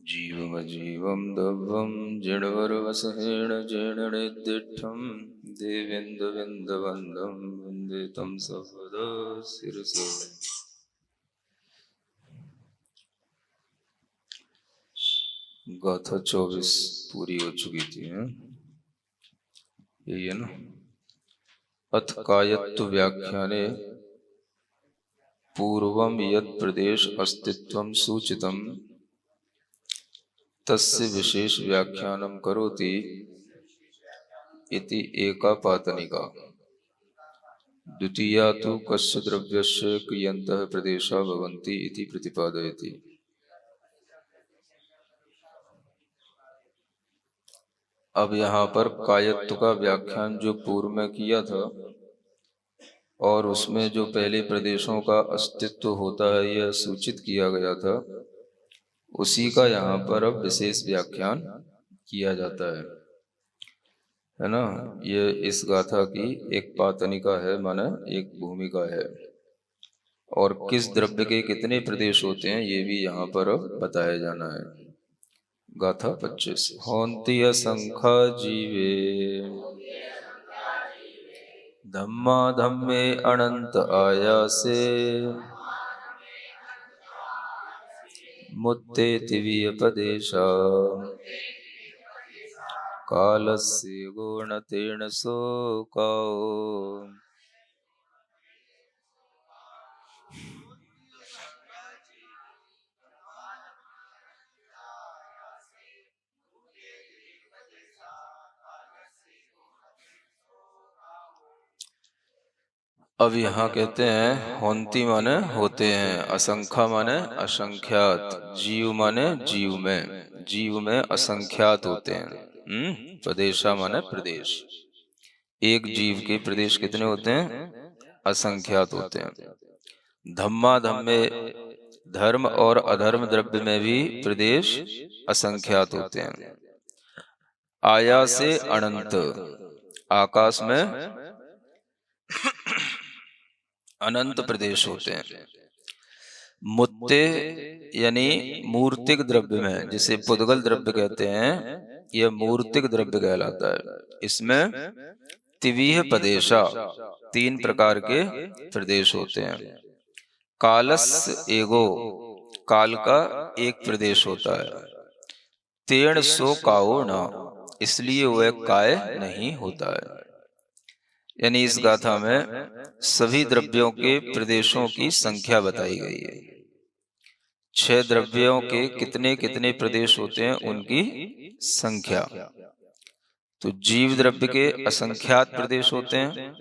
जीवमजीवं दभं जिणवरवसहेण जेणनिर्दिष्टं देवेन्दुविन्दवन्दं वन्दे तं सर्वदा शिरसा। गाथा 24 पूरी हो चुकी थी, यही है ना। अथ कायत्व व्याख्याने पूर्वं यत् प्रदेश अस्तित्वं सूचितं तस्य विशेष व्याख्यानं करोति इति एका पातनिका। द्वितीया तु कस्य द्रव्यस्य क्रियन्तः प्रदेशा भवन्ति इति प्रतिपादयति। अब यहाँ पर कायत्व का व्याख्यान जो पूर्व में किया था और उसमें जो पहले प्रदेशों का अस्तित्व होता है यह सूचित किया गया था, उसी का यहाँ पर अब विशेष व्याख्यान किया जाता है ना। ये इस गाथा की एक पातनिका है, माने एक भूमिका है, और किस द्रव्य के कितने प्रदेश होते हैं ये भी यहाँ पर अब बताया जाना है। गाथा 25। होन्ति असंख्य जीवे धम्मा धम्मे अनंत आयासे मुत्तेति वियपदेशा कालस्य गुणतेन शोकाओ। अब यहाँ कहते हैं होन्ति माने होते हैं, असंख्या माने असंख्यात, जीव माने जीव में असंख्यात होते हैं। प्रदेशा माने प्रदेश, एक जीव के प्रदेश कितने होते हैं? असंख्यात होते हैं। धम्मा धम्मे, धर्म और अधर्म द्रव्य में भी प्रदेश असंख्यात होते हैं। आया से अनंत, आकाश में अनंत प्रदेश होते हैं। मुत्ते यानी मूर्तिक द्रव्य में, जिसे पुद्गल द्रव्य कहते हैं, यह मूर्तिक द्रव्य कहलाता है। इसमें तिवीह प्रदेशा, 3 प्रकार के प्रदेश होते हैं। कालस एगो, काल का एक प्रदेश होता है। तेण सो काओ न, इसलिए वह काय नहीं होता है। यानी इस गाथा में सभी द्रव्यों के प्रदेशों की संख्या बताई गई है। 6 द्रव्यों के कितने कितने प्रदेश होते हैं उनकी संख्या। तो जीव द्रव्य के असंख्यात प्रदेश होते हैं।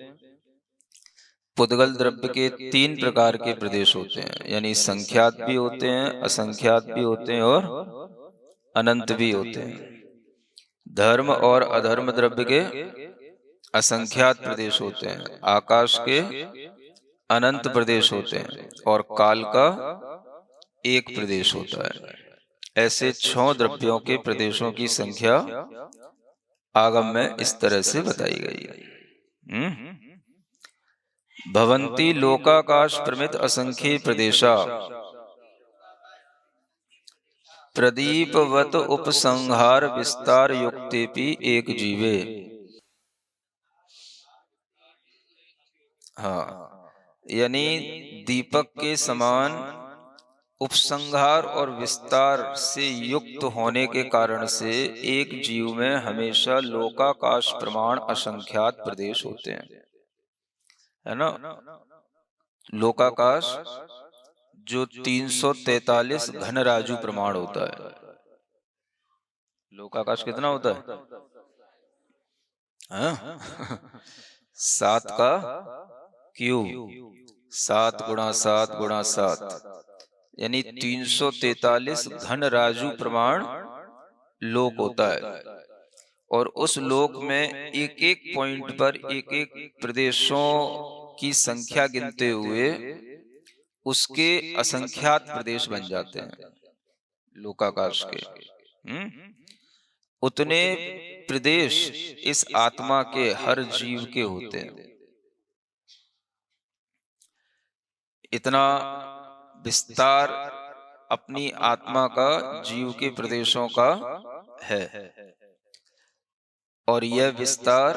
पुद्गल द्रव्य के 3 प्रकार के प्रदेश होते हैं, यानी संख्यात भी होते हैं, असंख्यात भी होते हैं और अनंत भी होते हैं। धर्म और अधर्म द्रव्य के असंख्यात प्रदेश होते हैं, आकाश के अनंत प्रदेश होते हैं और काल का एक प्रदेश होता है। ऐसे 6 द्रव्यों के प्रदेशों की संख्या आगम में इस तरह से बताई गई है। भवन्ति लोकाकाश प्रमित असंख्य प्रदेशा प्रदीपवत उपसंहार विस्तार युक्तेपि एक जीवे। हाँ, यानी दीपक के समान उपसंहार और विस्तार से युक्त होने के कारण से एक जीव में हमेशा लोकाकाश प्रमाण असंख्यात प्रदेश होते हैं, है ना। लोकाकाश जो 343 घन राजु प्रमाण होता है। लोकाकाश कितना होता है? हाँ? 7 का क्यूब, 7 गुणा 7 गुणा 7, यानी 343 घन राजु प्रमाण लोक होता है। और उस लोक में एक एक पॉइंट पर एक एक प्रदेशों की संख्या गिनते हुए उसके असंख्यात प्रदेश बन जाते हैं लोकाकाश के। उतने प्रदेश इस आत्मा के हर जीव के होते हैं। इतना विस्तार अपनी आत्मा का जीव के प्रदेशों का है, और यह विस्तार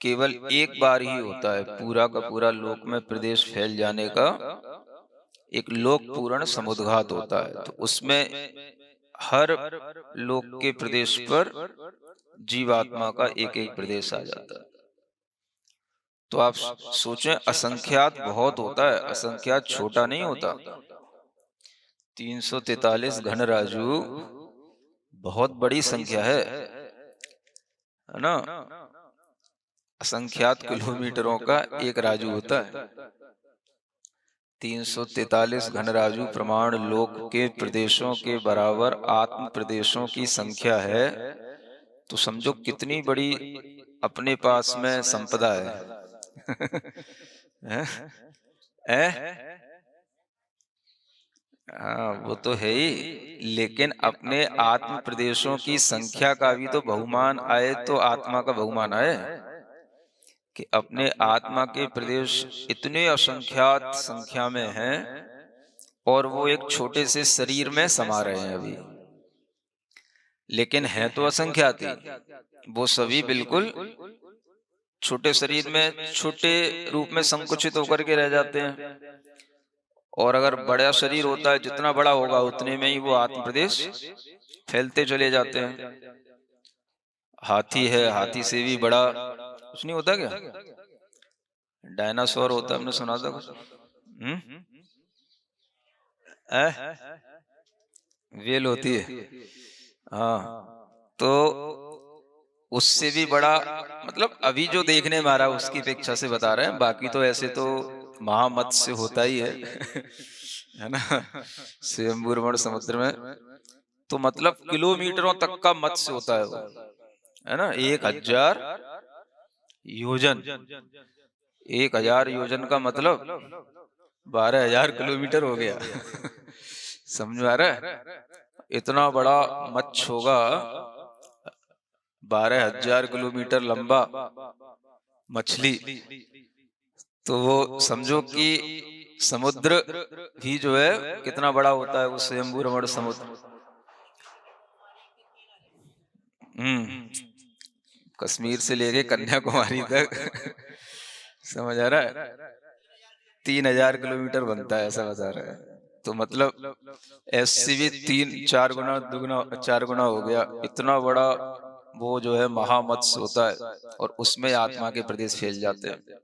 केवल एक बार ही होता है। पूरा का पूरा लोक में प्रदेश फैल जाने का एक लोक पूर्ण समुद्घात होता है, तो उसमें हर लोक के प्रदेश पर जीवात्मा का एक एक प्रदेश आ जाता है। तो आप सोचें, असंख्यात बहुत होता है, असंख्यात छोटा नहीं होता। 343 घन राजू बहुत बड़ी संख्या है ना। असंख्यात किलोमीटरों का एक राजू होता है। 343 घन राजू प्रमाण लोक के प्रदेशों के बराबर आत्म प्रदेशों की संख्या है। तो समझो कितनी बड़ी अपने पास में संपदा है। हाँ, वो तो है ही, लेकिन अपने आत्म प्रदेशों की संख्या का भी तो बहुमान आए तो आत्मा का बहुमान आए, कि अपने आत्मा के प्रदेश इतने असंख्यात संख्या में हैं और वो एक छोटे से शरीर में समा रहे हैं अभी, लेकिन है तो असंख्यात ही। वो सभी बिल्कुल छोटे शरीर में छोटे रूप में संकुचित होकर के रह जाते हैं, और अगर बड़ा शरीर होता है जितना बड़ा होगा उतने में ही वो आत्म प्रदेश फैलते चले जाते हैं। हाथी है, हाथी से भी बड़ा कुछ नहीं होता क्या? डायनासोर होता, हमने सुना था कुछ। वेल होती है, हाँ। तो उससे भी बड़ा, मतलब अभी जो देखने में आ रहा है उसकी अपेक्षा से बता रहे हैं, बाकी तो ऐसे तो महामत्स्य होता ही है। है ना, स्वयंभू रमण समुद्र में तो मतलब किलोमीटरों तक का मत्स्य होता है वो, है ना। 1000 योजन, 1000 योजन का मतलब 12,000 किलोमीटर हो गया। समझ में आ रहा है? इतना बड़ा मत्स्य होगा, 12,000 किलोमीटर लंबा मछली। तो वो समझो कि समुद्र भी जो है कितना बड़ा होता है, वो स्वयंभू रमण समुद्र। कश्मीर से लेके कन्याकुमारी तक। समझ आ रहा है? 3,000 किलोमीटर बनता है, ऐसा बता रहा है। तो मतलब ऐसे भी 3-4 गुना, दुगुना 4 गुना हो गया। इतना बड़ा वो जो है महामत्स्य होता है, और उसमें आत्मा के प्रदेश फैल जाते हैं।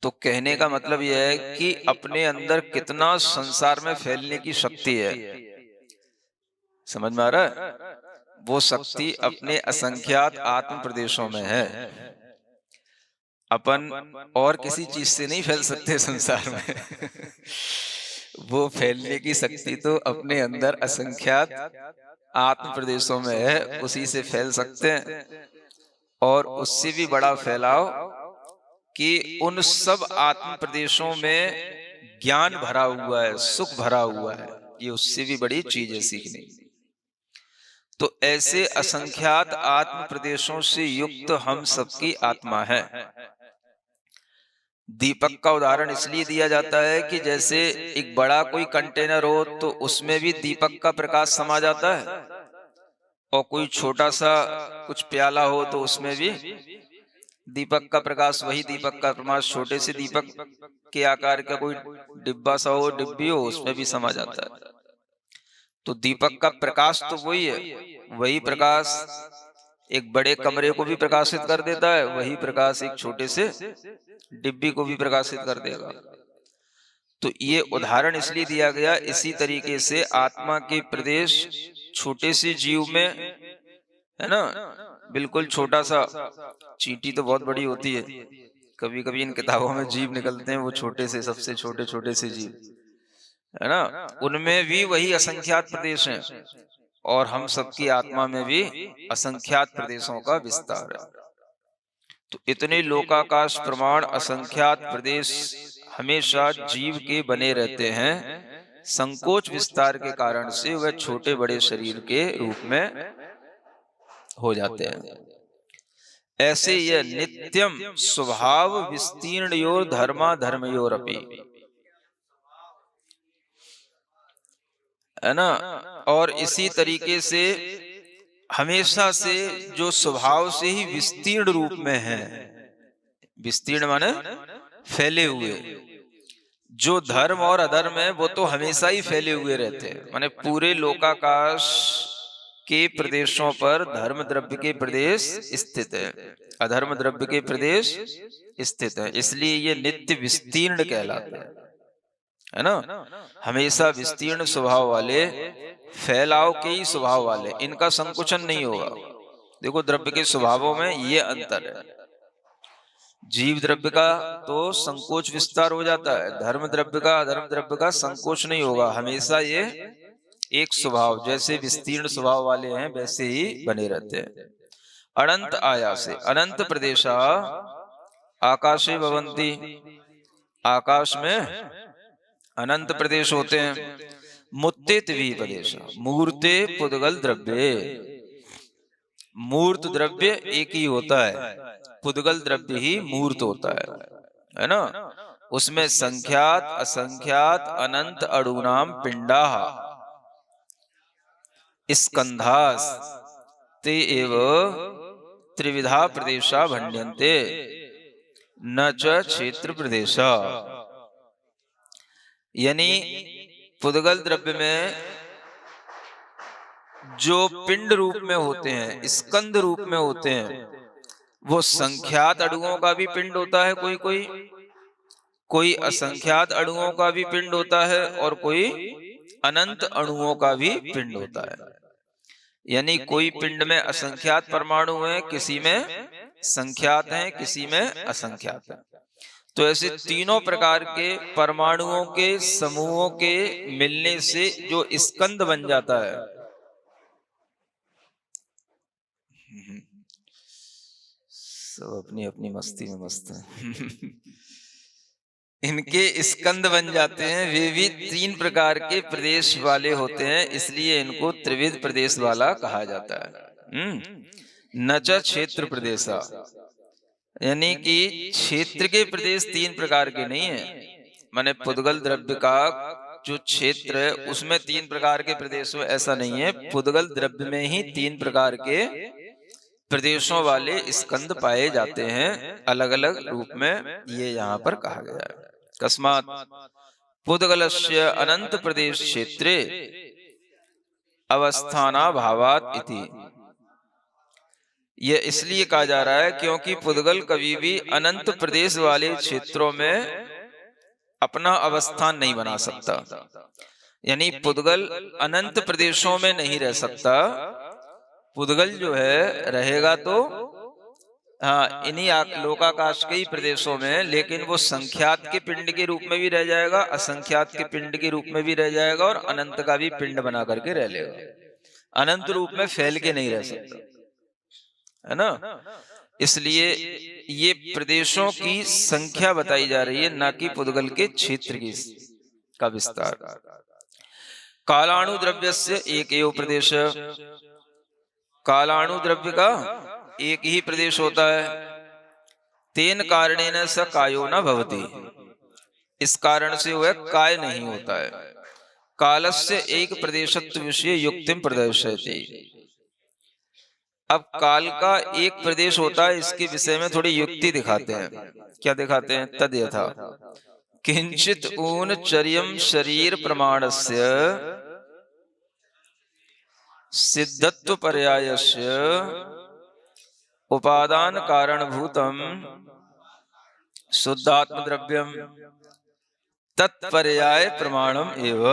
तो कहने का मतलब यह है कि अपने अंदर कितना संसार में फैलने की शक्ति है। समझ में आ रहा है? वो शक्ति अपने असंख्यात आत्म प्रदेशों में है। अपन और किसी चीज से नहीं फैल सकते संसार में। वो फैलने की शक्ति तो अपने अंदर असंख्यात आत्म प्रदेशों में है, उसी से फैल सकते हैं। और उससे भी बड़ा फैलाव कि उन सब आत्म प्रदेशों में ज्ञान भरा हुआ है, सुख भरा हुआ है। ये उससे भी बड़ी चीज है सीखने। तो ऐसे असंख्यात आत्म प्रदेशों से युक्त हम सबकी आत्मा है। दीपक का उदाहरण इसलिए दिया जाता है कि जैसे एक बड़ा कोई कंटेनर हो तो उसमें भी दीपक का प्रकाश समा जाता है, और कोई छोटा सा कुछ प्याला हो तो उसमें भी दीपक का प्रकाश, वही दीपक का प्रकाश छोटे से दीपक के आकार का कोई डिब्बा सा हो, डिब्बी हो, उसमें भी समा जाता है। तो दीपक का प्रकाश तो वही है, वही प्रकाश एक बड़े कमरे को भी प्रकाशित कर देता है, वही प्रकाश एक छोटे से डिब्बी को भी प्रकाशित कर देगा। तो ये उदाहरण इसलिए दिया गया, इसी तरीके से आत्मा के प्रदेश छोटे से जीव में, है ना, बिल्कुल छोटा सा, चींटी तो बहुत बड़ी होती है, कभी कभी इन किताबों में जीव निकलते हैं वो छोटे से, सबसे छोटे छोटे से जीव, है ना, उनमें भी वही असंख्यात प्रदेश हैं, और हम सबकी आत्मा में भी असंख्यात प्रदेशों का विस्तार है। तो इतने लोकाकाश प्रमाण असंख्यात प्रदेश हमेशा जीव के बने रहते हैं। संकोच विस्तार के कारण से वह छोटे बड़े शरीर के रूप में हो जाते हैं। ऐसे यह नित्यम स्वभाव विस्तीर्ण योर धर्मा धर्मयोरपि। है ना। और इसी तरीके से हमेशा से जो स्वभाव से ही विस्तीर्ण रूप में है, विस्तीर्ण माने फैले हुए, जो धर्म और अधर्म है वो तो हमेशा ही फैले हुए रहते हैं। माने पूरे लोकाकाश के प्रदेशों पर धर्म द्रव्य के प्रदेश स्थित है, अधर्म द्रव्य के प्रदेश स्थित है, इसलिए ये नित्य विस्तीर्ण कहलाते हैं, है ना। हमेशा विस्तीर्ण स्वभाव वाले, फैलाव के ही स्वभाव वाले, इनका संकुचन नहीं होगा। देखो द्रव्य के स्वभावों में ये अंतर है। जीव द्रव्य का तो संकोच विस्तार हो जाता है, धर्म द्रव्य का, अधर्म द्रव्य का संकोच नहीं होगा। हमेशा ये एक स्वभाव, जैसे विस्तीर्ण स्वभाव वाले हैं वैसे ही बने रहते हैं। अनंत आयासे, अनंत प्रदेशा आकाशे भवन्ति, आकाश में अनंत प्रदेश होते हैं। मुत्ते त्रि प्रदेश, मूर्ते पुद्गल द्रव्य, मूर्त द्रव्य एक ही होता है, पुद्गल द्रव्य ही मूर्त होता है ना। उसमें संख्यात असंख्यात अनंत अणुनाम पिंडा स्कंधास ते एव त्रिविधा प्रदेशा भण्यन्ते न च क्षेत्र प्रदेशा। यानी पुद्गल द्रव्य में जो पिंड रूप में होते हैं, स्कंद रूप में होते हैं, वो संख्यात अणुओं का भी पिंड होता है, कोई कोई कोई असंख्यात अणुओं का भी पिंड होता है, और कोई अनंत अणुओं का भी पिंड होता है। यानी कोई पिंड में असंख्यात परमाणु हैं, किसी में संख्यात हैं, किसी में असंख्यात हैं। तो ऐसे तीनों प्रकार के परमाणुओं के समूहों के मिलने से जो स्कंद बन जाता है, सब अपनी अपनी मस्ती में मस्त है इनके स्कंद बन जाते हैं, वे भी तीन प्रकार के प्रदेश वाले होते हैं, इसलिए इनको त्रिविध प्रदेश वाला कहा जाता है। न च क्षेत्र प्रदेशा, यानी कि क्षेत्र के प्रदेश तीन प्रकार के नहीं है। माने पुद्गल द्रव्य का जो क्षेत्र है उसमें तीन प्रकार के प्रदेश हो, ऐसा नहीं है। पुद्गल द्रव्य में ही तीन प्रकार के प्रदेशों वाले स्कंद पाए जाते हैं, अलग अलग रूप में, ये यहाँ पर कहा गया है। कस्मात् पुद्गलस्य अनंत प्रदेश क्षेत्रे अवस्थानाभावात् इति, यह इसलिए कहा जा रहा है क्योंकि पुद्गल कभी भी अनंत प्रदेश वाले क्षेत्रों में अपना अवस्थान नहीं बना सकता। यानी पुद्गल अनंत प्रदेशों में नहीं रह सकता। पुद्गल जो है रहेगा तो हाँ इन्हीं लोकाकाश के ही प्रदेशों में, लेकिन वो संख्यात के पिंड के रूप में भी रह जाएगा, असंख्यात के पिंड के रूप में भी रह जाएगा, और अनंत का भी पिंड बना करके रह लेगा। अनंत रूप में फैल के नहीं रह सकता, है ना। इसलिए ये प्रदेशों की संख्या बताई जा रही है, ना कि पुद्गल के क्षेत्र की का विस्तार। कालाणु द्रव्य से एक एव प्रदेश, कालाणु द्रव्य का एक ही प्रदेश होता है। तेन कारणेन स कायो न भवति, इस कारण से वह काय नहीं होता है। कालस्य एक प्रदेशत्व विषय युक्तिम प्रदर्शयति, अब काल का एक प्रदेश होता है, इसके विषय में थोड़ी युक्ति दिखाते हैं। क्या दिखाते हैं? तद यथा किंचित ऊन चर्यम शरीर प्रमाणस्य सिद्धत्व पर्यायस्य उपादान कारणभूतम शुद्धात्म द्रव्यम तत्पर्याय प्रमाणम एव।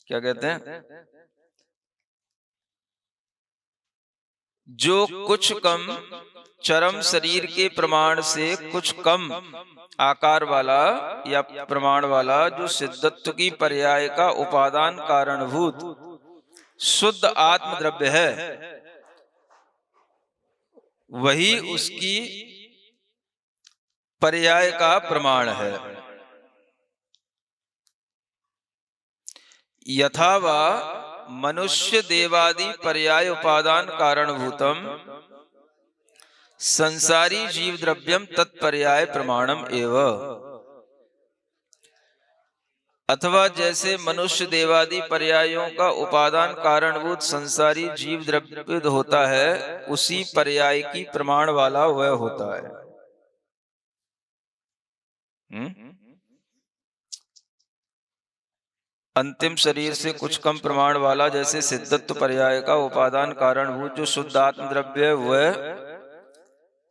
क्या कहते हैं? जो कुछ कम चरम शरीर के प्रमाण से कुछ कम आकार वाला या प्रमाण वाला जो सिद्धत्व की पर्याय का उपादान कारणभूत शुद्ध आत्म द्रव्य है, वही उसकी पर्याय का प्रमाण है। यथा वा मनुष्य देवादि पर्याय उपादान कारणभूतम संसारी जीव द्रव्यम तत्पर्याय प्रमाणम एव। अथवा जैसे मनुष्य देवादि पर्यायों का उपादान कारणभूत संसारी जीव द्रव्य होता है, उसी पर्याय की प्रमाण वाला वह होता है। अंतिम शरीर से कुछ कम प्रमाण वाला जैसे सिद्धत्व पर्याय का उपादान कारणभूत जो शुद्ध आत्म द्रव्य है, वह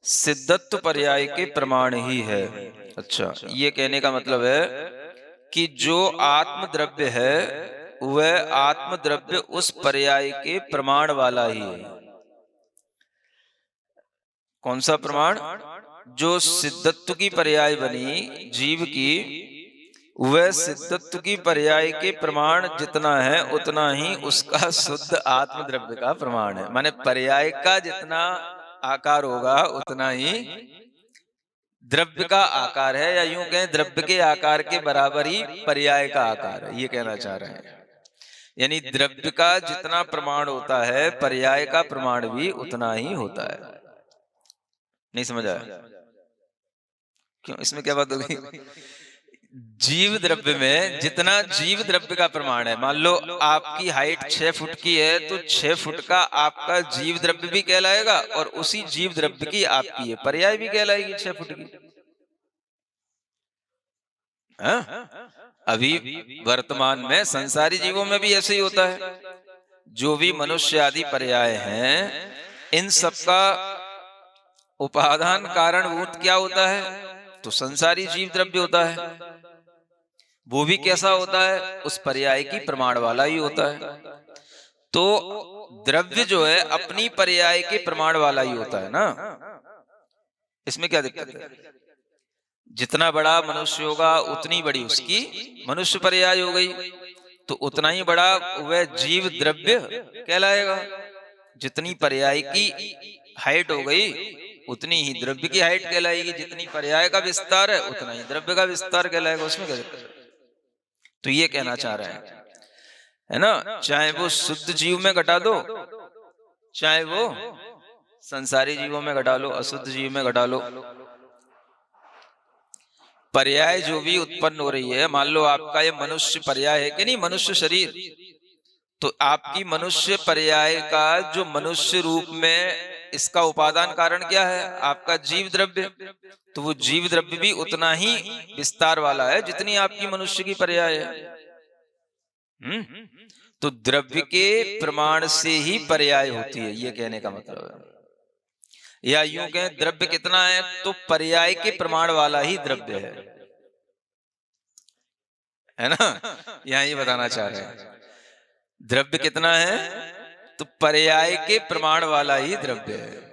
सिद्धत्व पर्याय के प्रमाण ही है। अच्छा, ये कहने का मतलब है कि जो आत्म द्रव्य है वह आत्म द्रव्य उस पर्याय के प्रमाण वाला ही है। कौन सा प्रमाण? जो सिद्धत्व की पर्याय बनी जीव की, वह सिद्धत्व की पर्याय के प्रमाण जितना है उतना ही उसका शुद्ध आत्म द्रव्य का प्रमाण है। माने पर्याय का जितना आकार होगा उतना ही द्रव्य का आकार है, या यूं कहें द्रव्य के आकार के बराबर ही पर्याय का आकार है, ये कहना चाह रहे हैं। यानी द्रव्य का जितना प्रमाण होता है पर्याय का प्रमाण भी उतना ही होता है। नहीं समझ आया? क्यों, इसमें क्या बात होगी? जीव द्रव्य में जितना जीव द्रव्य का प्रमाण है, मान लो आपकी हाइट 6 फुट की है तो 6 फुट का आपका जीव द्रव्य भी कहलाएगा और उसी जीव द्रव्य की आपकी ये पर्याय भी कहलाएगी 6 फुट की। अभी वर्तमान में संसारी जीवों में भी ऐसे ही होता है। जो भी मनुष्य आदि पर्याय हैं, इन सबका उपादान कारणभूत क्या होता है? तो संसारी जीव द्रव्य होता है। वो भी कैसा होता है? उस पर्याय की प्रमाण वाला ही होता है। तो द्रव्य जो है अपनी पर्याय के प्रमाण वाला ही होता है ना। इसमें क्या दिक्कत है? जितना बड़ा मनुष्य होगा उतनी बड़ी उसकी मनुष्य पर्याय हो गई, तो उतना ही बड़ा वह जीव द्रव्य कहलाएगा। जितनी पर्याय की हाइट हो गई उतनी ही द्रव्य की हाइट कहलाएगी। जितनी पर्याय का विस्तार है उतना ही द्रव्य का विस्तार कहलाएगा। उसमें क्या दिक्कत है? तो ये कहना चाह रहे हैं, है ना। चाहे वो शुद्ध जीव में घटा दो, चाहे वो संसारी जीवों में घटा लो, अशुद्ध जीव में घटा लो, पर्याय जो भी उत्पन्न हो रही है, मान लो आपका ये मनुष्य पर्याय है कि नहीं, मनुष्य शरीर, तो आपकी मनुष्य पर्याय का जो मनुष्य रूप में इसका उपादान कारण क्या है? आपका जीव द्रव्य। तो वो जीव द्रव्य भी उतना ही विस्तार वाला है जितनी आपकी मनुष्य की पर्याय है। तो द्रव्य के प्रमाण से ही पर्याय होती है, ये कहने का मतलब है। या यूं कहें द्रव्य कितना है, तो पर्याय के प्रमाण वाला ही द्रव्य है ना। यहां ये बताना चाह रहे हैं, द्रव्य कितना है, तो पर्याय के प्रमाण वाला ही द्रव्य है।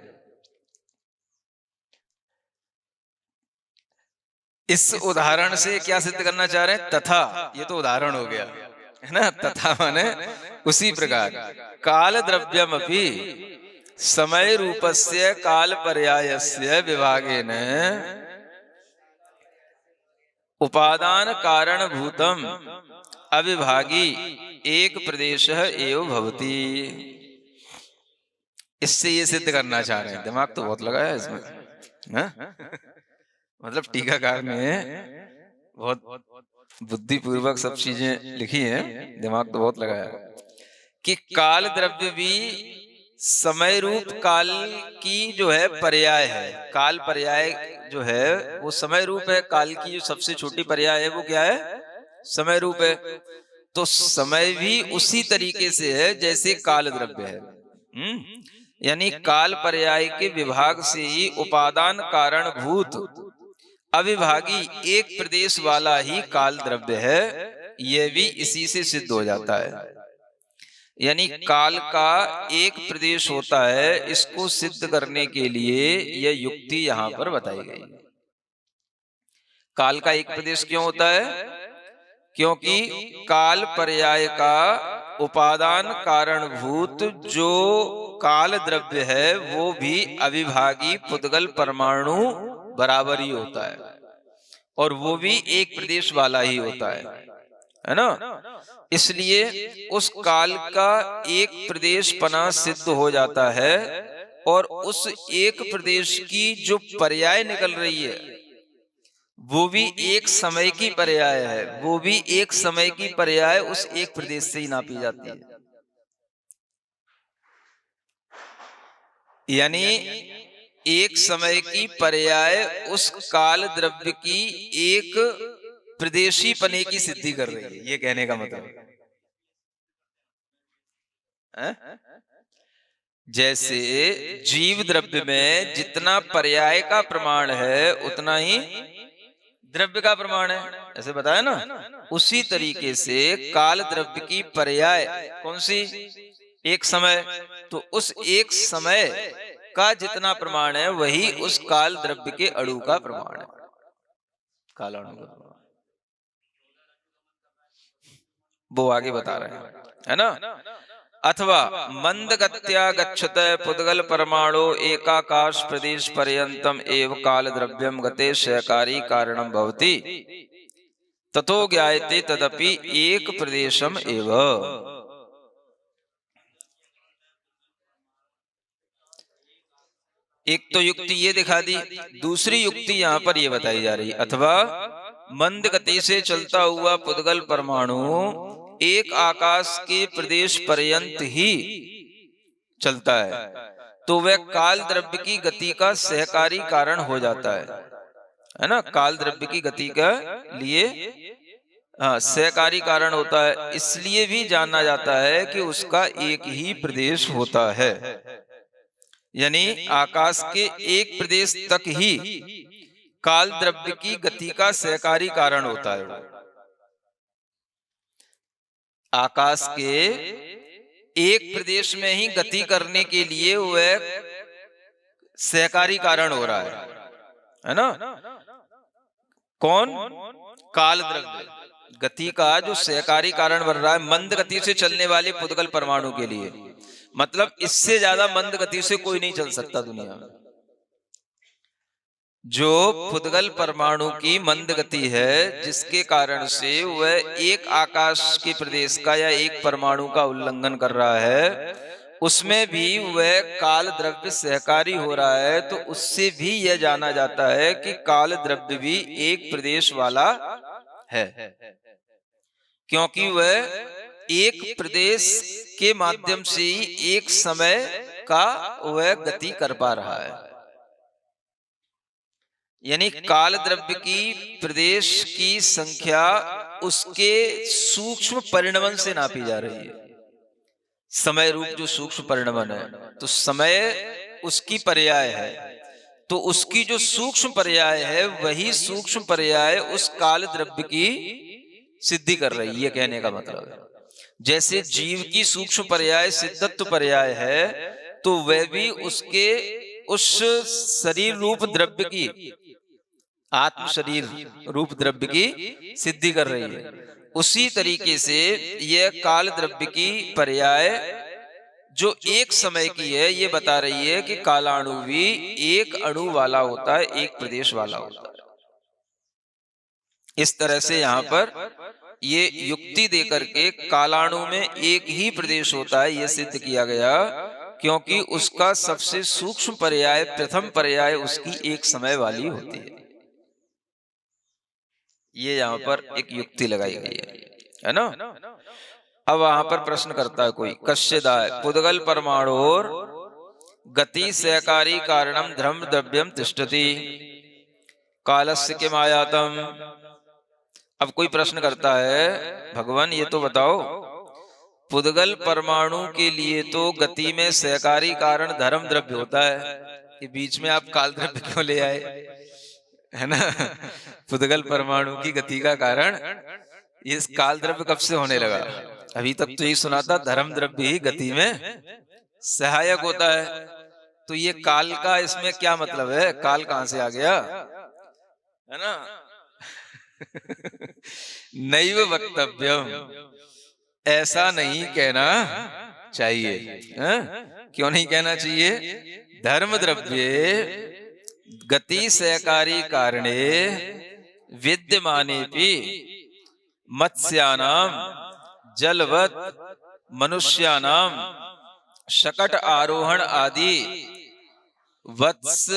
इस उदाहरण से क्या सिद्ध करना चाह रहे हैं? तथा, ये तो उदाहरण हो गया है ना। तथा माने उसी प्रकार काल द्रव्यम अपि समय रूपस्य काल पर्यायस्य विभागेन उपादान कारण भूतम अविभागी एक प्रदेश एव भवति। इससे ये सिद्ध करना चाह रहे हैं। दिमाग तो बहुत लगाया है इसमें, मतलब टीकाकार ने बहुत बुद्धिपूर्वक सब चीजें लिखी हैं, दिमाग तो बहुत लगाया कि काल द्रव्य भी समय रूप काल की जो है पर्याय है। काल पर्याय जो है वो समय रूप है। काल की जो सबसे छोटी पर्याय है वो क्या है? समय रूप है। तो समय भी उसी तरीके से है जैसे काल द्रव्य है। यानी काल पर्याय के विभाग से ही उपादान कारण भूत अविभागी एक प्रदेश वाला ही काल द्रव्य है। यह भी इसी से सिद्ध हो जाता है। यानी काल का एक प्रदेश होता है, इसको सिद्ध करने के लिए यह युक्ति यहां पर बताई गई। काल का एक प्रदेश क्यों होता है? क्योंकि काल पर्याय का उपादान कारणभूत जो काल द्रव्य है वो भी अविभागी पुद्गल परमाणु बराबर ही होता है, और वो भी एक प्रदेश वाला ही होता है ना। इसलिए उस काल का एक प्रदेश पना सिद्ध हो जाता है, और उस एक प्रदेश की जो पर्याय निकल रही है वो भी एक समय की पर्याय है, वो भी एक समय की पर्याय उस एक प्रदेश से ही नापी जाती है। यानी एक समय की पर्याय उस काल द्रव्य की एक प्रदेशी पने की सिद्धि कर रही है, ये कहने का मतलब है। जैसे जीव द्रव्य में जितना पर्याय का प्रमाण है उतना ही द्रव्य का प्रमाण है, ऐसे बताया ना। उसी तरीके से काल द्रव्य की पर्याय कौन सी? एक समय। तो उस एक समय का जितना प्रमाण है वही उस काल द्रव्य के अणु का प्रमाण है, कालाणु का प्रमाण। वो आगे बता रहे हैं, है ना। अथवा मंद गत्या गच्छत पुद्गल परमाणु एकाकाश प्रदेश पर्यंतम एव काल द्रव्यम गते सहकारी कारणम भवति ततो ज्ञायते तदपि एक प्रदेशम एव। एक तो युक्ति ये दिखा दी, दूसरी युक्ति यहाँ पर ये बताई जा रही, अथवा मंद गति से चलता हुआ पुद्गल परमाणु एक आकाश के प्रदेश पर्यंत ही चलता है तो वह काल द्रव्य की गति का सहकारी कारण हो जाता है ना। काल द्रव्य की गति का लिए हाँ सहकारी कारण होता है, इसलिए भी जाना जाता है कि उसका एक ही प्रदेश होता है, यानी आकाश के एक प्रदेश तक ही काल द्रव्य की गति का सहकारी कारण होता है। आकाश के एक प्रदेश में ही गति करने के लिए वह सहकारी कारण हो रहा है ना। कौन? काल द्रव्य गति का जो सहकारी कारण बन रहा है मंद गति से चलने वाले पुद्गल परमाणु के लिए। मतलब इससे ज्यादा मंद गति से कोई नहीं चल सकता दुनिया में। जो पुद्गल परमाणु की मंद गति है जिसके कारण से वह एक आकाश के प्रदेश का या एक परमाणु का उल्लंघन कर रहा है, उसमें भी वह काल द्रव्य सहकारी हो रहा है, तो उससे भी यह जाना जाता है कि काल द्रव्य भी एक प्रदेश वाला है, क्योंकि वह एक प्रदेश के माध्यम से ही एक समय का वह गति कर पा रहा है। यानी काल द्रव्य की प्रदेश की संख्या उसके सूक्ष्म परिणमन से नापी जा रही है। समय रूप जो सूक्ष्म परिणमन है, तो समय उसकी पर्याय है, तो उसकी जो सूक्ष्म पर्याय है वही सूक्ष्म पर्याय उस काल द्रव्य की सिद्धि कर रही है, ये कहने का मतलब है। जैसे जीव की सूक्ष्म पर्याय सिद्धत्व पर्याय है, तो वह भी उसके उस शरीर रूप द्रव्य की आत्म शरीर रूप द्रव्य की सिद्धि कर रही है। उसी तरीके से यह काल द्रव्य की पर्याय जो एक समय की है ये बता रही है कि कालाणु भी एक अणु वाला होता है, एक प्रदेश वाला होता है। इस तरह से यहाँ पर ये युक्ति देकर के कालाणु में एक ही प्रदेश होता है ये सिद्ध किया गया, क्योंकि उसका सबसे सूक्ष्म पर्याय प्रथम पर्याय उसकी एक समय वाली होती है। ये यहाँ पर एक युक्ति लगाई गई है ना। अब वहां पर प्रश्न करता है कोई, कश्यदाय पुद्गल परमाणुर गति सहकारी कारणम धर्म द्रव्यम तिष्ठति कालस्य किम आयातम। अब कोई प्रश्न करता है, भगवान ये तो बताओ पुद्गल परमाणु के लिए तो गति में सहकारी कारण धर्म द्रव्य होता है, ये बीच में आप काल द्रव्य क्यों ले आए, है ना। पुद्गल परमाणु की गति का कारण इस काल द्रव्य कब से होने लगा? अभी तक तो यही सुना था धर्म द्रव्य ही गति में सहायक होता है, तो ये काल का इसमें क्या मतलब है? काल कहां से आ गया, है ना। नैव वक्तव्यम, ऐसा नहीं कहना चाहिए। क्यों नहीं कहना चाहिए? धर्म द्रव्ये गति सहकारी कारणे विद्यमाने भी मत्स्यानाम जलवत मनुष्यानाम शकट आरोहण आदि वत्स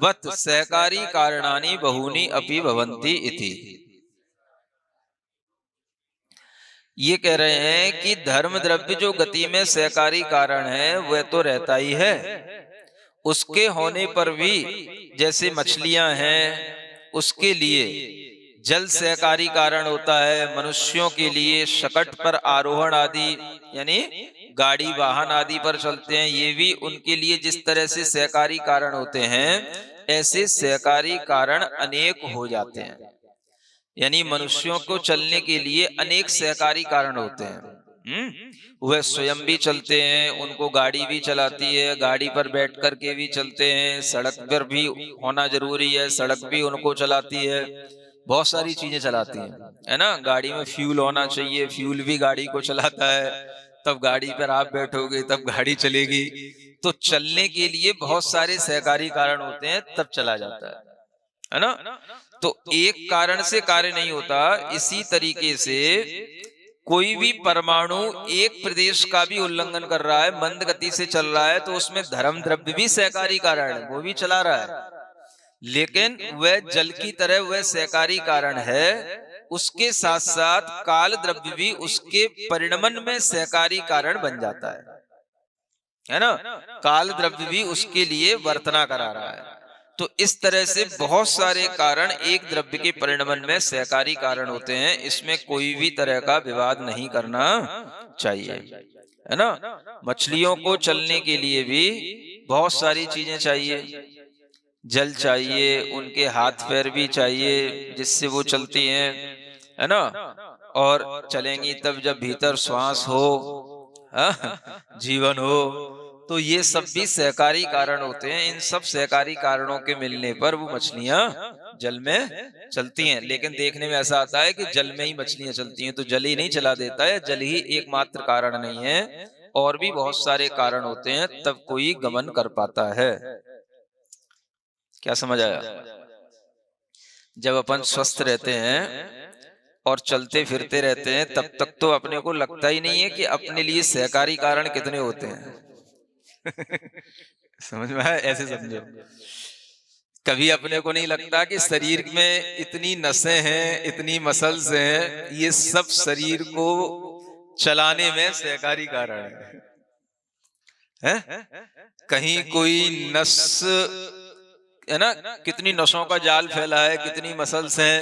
वत् सहकारी कारणानि बहूनि अपि भवन्ति इति। ये कह रहे हैं कि धर्म द्रव्य जो गति में सहकारी कारण है वह तो रहता ही है, उसके होने पर भी जैसे मछलियां हैं उसके लिए जल सहकारी कारण होता है, मनुष्यों के लिए शकट पर आरोहण आदि यानी गाड़ी वाहन आदि पर चलते हैं, ये भी उनके लिए जिस तरह से सहकारी कारण होते हैं ऐसे सहकारी कारण अनेक हो जाते हैं। यानी मनुष्यों को चलने के लिए अनेक सहकारी कारण होते हैं। वह स्वयं भी चलते हैं, उनको गाड़ी भी चलाती है, गाड़ी पर बैठ कर के भी चलते हैं, सड़क पर भी होना जरूरी है, सड़क भी उनको चलाती है, बहुत सारी चीजें चलाती हैं, है ना। गाड़ी में फ्यूल होना चाहिए, फ्यूल भी गाड़ी को चलाता है, तब गाड़ी पर आप बैठोगे तब गाड़ी चलेगी। तो चलने के लिए बहुत सारे सहकारी कारण होते हैं तब चला जाता है ना। तो एक कारण से कार्य नहीं होता। इसी तरीके से कोई भी परमाणु एक प्रदेश का भी उल्लंघन कर रहा है, मंद गति से चल रहा है, तो उसमें धर्म द्रव्य भी सहकारी कारण है, वो भी चला रहा है, लेकिन वह जल की तरह वह सहकारी कारण है। उसके साथ साथ काल द्रव्य भी उसके परिणमन में सहकारी कारण बन जाता है ना। काल द्रव्य भी उसके लिए वर्तना करा रहा है। तो इस तरह से बहुत सारे कारण एक द्रव्य के परिणमन में सहकारी कारण होते हैं, इसमें कोई भी तरह का विवाद नहीं करना चाहिए, है ना। मछलियों को चलने के लिए भी बहुत सारी चीजें चाहिए, जल चाहिए, उनके हाथ पैर भी चाहिए जिससे वो चलती हैं, है ना। और चलेंगी तब जब भीतर श्वास हो, जीवन हो, तो ये सब भी सहकारी कारण होते हैं। इन सब सहकारी कारणों के मिलने पर वो मछलियां जल में चलती हैं। लेकिन देखने में ऐसा आता है कि जल में ही मछलियां चलती हैं, तो जल ही नहीं चला देता है, जल ही एकमात्र कारण नहीं है, और भी बहुत सारे कारण होते हैं तब कोई गमन कर पाता है। क्या समझ आया? जब अपन स्वस्थ रहते हैं और चलते फिरते रहते हैं तब तक तो अपने को लगता ही नहीं है कि अपने लिए सहकारी कारण कितने होते हैं। समझ में आया? ऐसे समझो, कभी अपने को नहीं लगता कि शरीर में इतनी नसें हैं, इतनी मसल्स हैं, ये सब शरीर को चलाने में सहकारी कारण है? कहीं कोई नस, है ना, कितनी नसों का जाल फैला है, कितनी मसल्स हैं,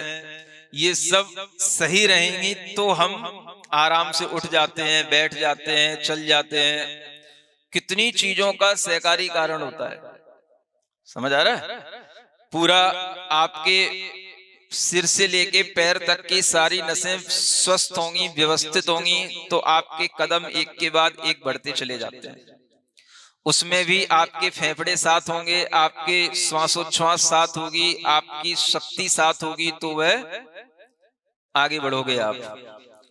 ये सब सही रहेंगी तो हम आराम से उठ जाते हैं, बैठ जाते हैं, चल जाते हैं। कितनी चीजों का सहकारी कारण होता है, समझ आ रहा है? पूरा आपके सिर से लेके पैर तक की सारी नसें स्वस्थ होंगी, व्यवस्थित होंगी, तो आपके कदम एक के बाद एक बढ़ते चले जाते हैं। उसमें भी आपके फेफड़े साथ होंगे, आपके श्वासोच्छ्वास साथ होगी, आपकी शक्ति साथ होगी, तो वह आगे बढ़ोगे आप।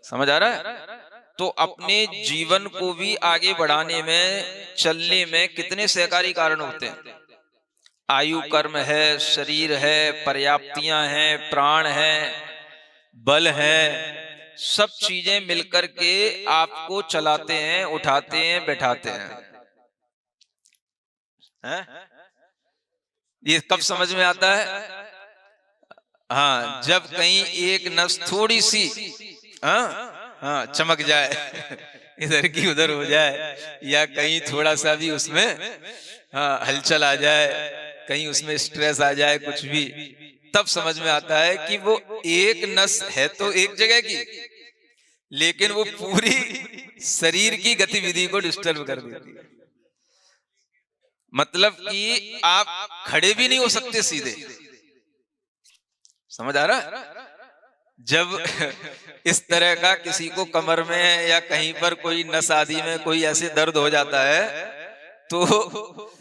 समझ आ रहा है? तो अपने जीवन को भी आगे बढ़ाने में, चलने में कितने सहकारी कारण होते हैं। आयु, कर्म है, शरीर है, पर्याप्तियां हैं, प्राण है, बल है, सब चीजें मिलकर के आपको चलाते हैं, उठाते हैं, बैठाते हैं। ये कब समझ में आता है? हाँ, जब कहीं एक नस थोड़ी सी चमक जाए, इधर की उधर हो जाए, या कहीं थोड़ा सा भी उसमें हलचल आ जाए, कहीं उसमें स्ट्रेस आ जाए, कुछ भी, तब समझ में आता है कि वो एक नस है तो एक जगह की, लेकिन वो पूरी शरीर की गतिविधि को डिस्टर्ब कर देती है। मतलब कि आप खड़े भी नहीं हो सकते सीधे। समझ आ रहा? जब इस तरह का किसी को कमर में या कहीं पर कोई नस आदि में कोई ऐसे दर्द हो जाता है, तो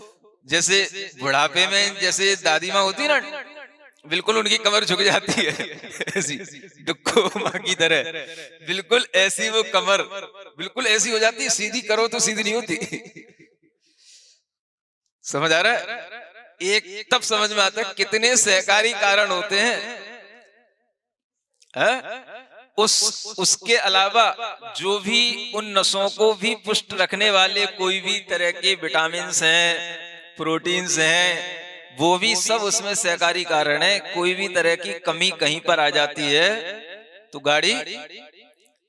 जैसे बुढ़ापे में जैसे दादी माँ होती ना, बिल्कुल उनकी कमर झुक जाती है ऐसी दुखो माँ की तरह, बिल्कुल ऐसी वो कमर बिल्कुल ऐसी हो जाती है, सीधी करो तो सीधी नहीं होती। समझ आ रहा है? एक तब समझ में आता है कितने सहकारी कारण होते हैं। उसके अलावा जो भी उन नसों को भी पुष्ट रखने वाले कोई भी तरह के विटामिन्स हैं, प्रोटीन्स हैं, वो भी सब उसमें सहकारी कारण है। कोई भी तरह की कमी कहीं पर आ जाती है तो गाड़ी